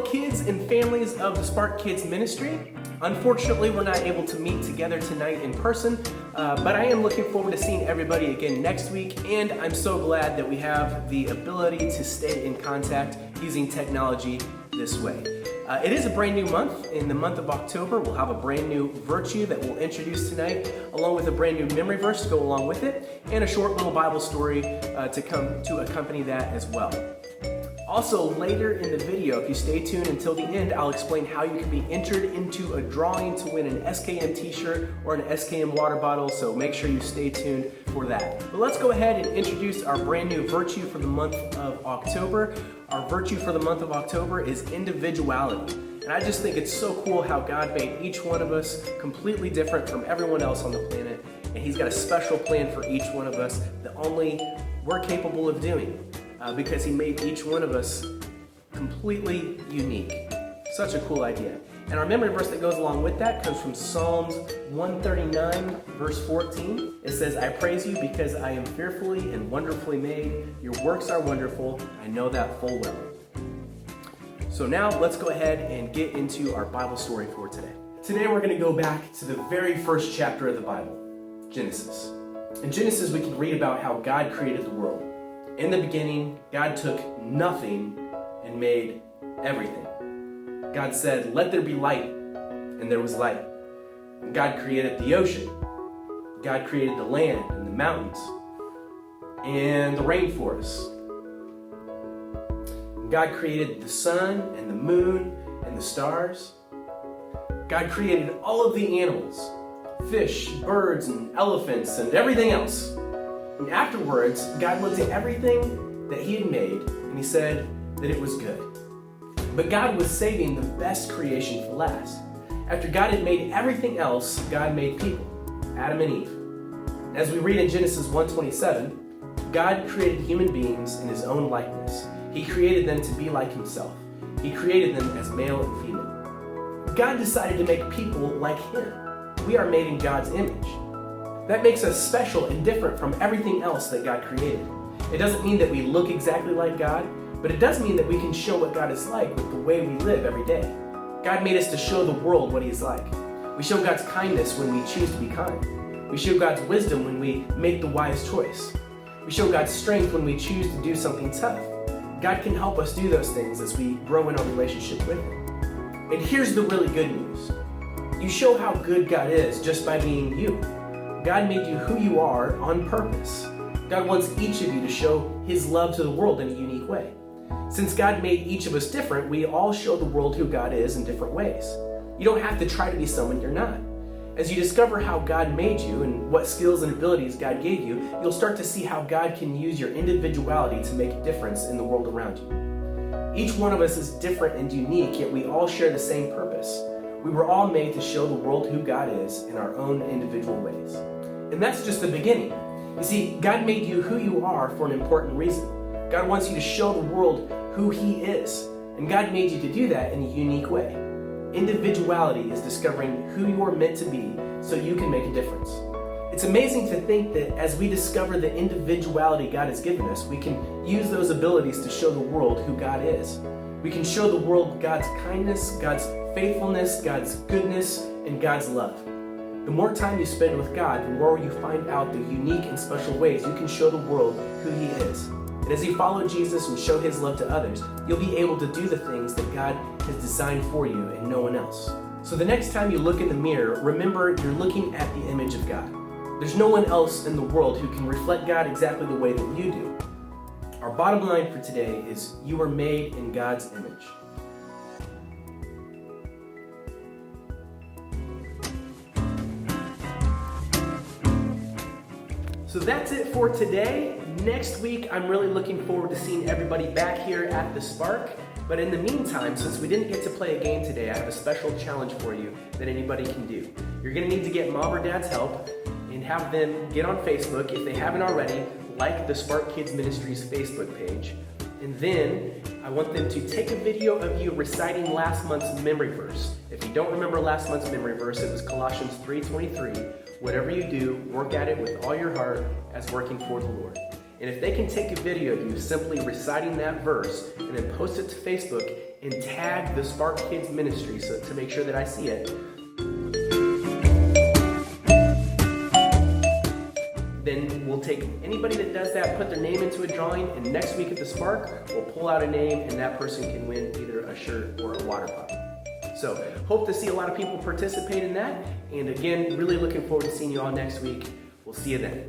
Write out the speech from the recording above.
kids and families of the Spark Kids Ministry. Unfortunately, we're not able to meet together tonight in person, but I am looking forward to seeing everybody again next week, and I'm so glad that we have the ability to stay in contact using technology this way. It is a brand new month. In the month of October, we'll have a brand new virtue that we'll introduce tonight, along with a brand new memory verse to go along with it, and a short little Bible story to come to accompany that as well. Also, later in the video, if you stay tuned until the end, I'll explain how you can be entered into a drawing to win an SKM t-shirt or an SKM water bottle, so make sure you stay tuned for that. But let's go ahead and introduce our brand new virtue for the month of October. Our virtue for the month of October is individuality. And I just think it's so cool how God made each one of us completely different from everyone else on the planet. And He's got a special plan for each one of us that only we're capable of doing. Because He made each one of us completely unique. Such a cool idea. And our memory verse that goes along with that comes from Psalms 139, verse 14. It says, "I praise you because I am fearfully and wonderfully made. Your works are wonderful. I know that full well." So now let's go ahead and get into our Bible story for today. Today we're going to go back to the very first chapter of the Bible, Genesis. In Genesis we can read about how God created the world. In the beginning, God took nothing and made everything. God said, "Let there be light," and there was light. And God created the ocean. God created the land and the mountains and the rainforests. God created the sun and the moon and the stars. God created all of the animals, fish, birds, and elephants, and everything else. And afterwards, God looked at everything that He had made, and He said that it was good. But God was saving the best creation for last. After God had made everything else, God made people, Adam and Eve. As we read in Genesis 1:27, God created human beings in His own likeness. He created them to be like Himself. He created them as male and female. God decided to make people like Him. We are made in God's image. That makes us special and different from everything else that God created. It doesn't mean that we look exactly like God, but it does mean that we can show what God is like with the way we live every day. God made us to show the world what He is like. We show God's kindness when we choose to be kind. We show God's wisdom when we make the wise choice. We show God's strength when we choose to do something tough. God can help us do those things as we grow in our relationship with Him. And here's the really good news. You show how good God is just by being you. God made you who you are on purpose. God wants each of you to show His love to the world in a unique way. Since God made each of us different, we all show the world who God is in different ways. You don't have to try to be someone you're not. As you discover how God made you and what skills and abilities God gave you, you'll start to see how God can use your individuality to make a difference in the world around you. Each one of us is different and unique, yet we all share the same purpose. We were all made to show the world who God is in our own individual ways. And that's just the beginning. You see, God made you who you are for an important reason. God wants you to show the world who He is. And God made you to do that in a unique way. Individuality is discovering who you are meant to be so you can make a difference. It's amazing to think that as we discover the individuality God has given us, we can use those abilities to show the world who God is. We can show the world God's kindness, God's faithfulness, God's goodness, and God's love. The more time you spend with God, the more you find out the unique and special ways you can show the world who He is. And as you follow Jesus and show His love to others, you'll be able to do the things that God has designed for you and no one else. So the next time you look in the mirror, remember you're looking at the image of God. There's no one else in the world who can reflect God exactly the way that you do. Our bottom line for today is you are made in God's image. So that's it for today. Next week, I'm really looking forward to seeing everybody back here at the Spark. But in the meantime, since we didn't get to play a game today, I have a special challenge for you that anybody can do. You're gonna need to get mom or dad's help and have them get on Facebook, if they haven't already, like the Spark Kids Ministries Facebook page. And then I want them to take a video of you reciting last month's memory verse. If you don't remember last month's memory verse, it was Colossians 3:23. Whatever you do, work at it with all your heart as working for the Lord. And if they can take a video of you simply reciting that verse and then post it to Facebook and tag the Spark Kids Ministry to make sure that I see it. Then we'll take anybody that does that, put their name into a drawing, and next week at the Spark, we'll pull out a name, and that person can win either a shirt or a water bottle. So, hope to see a lot of people participate in that. And again, really looking forward to seeing you all next week. We'll see you then.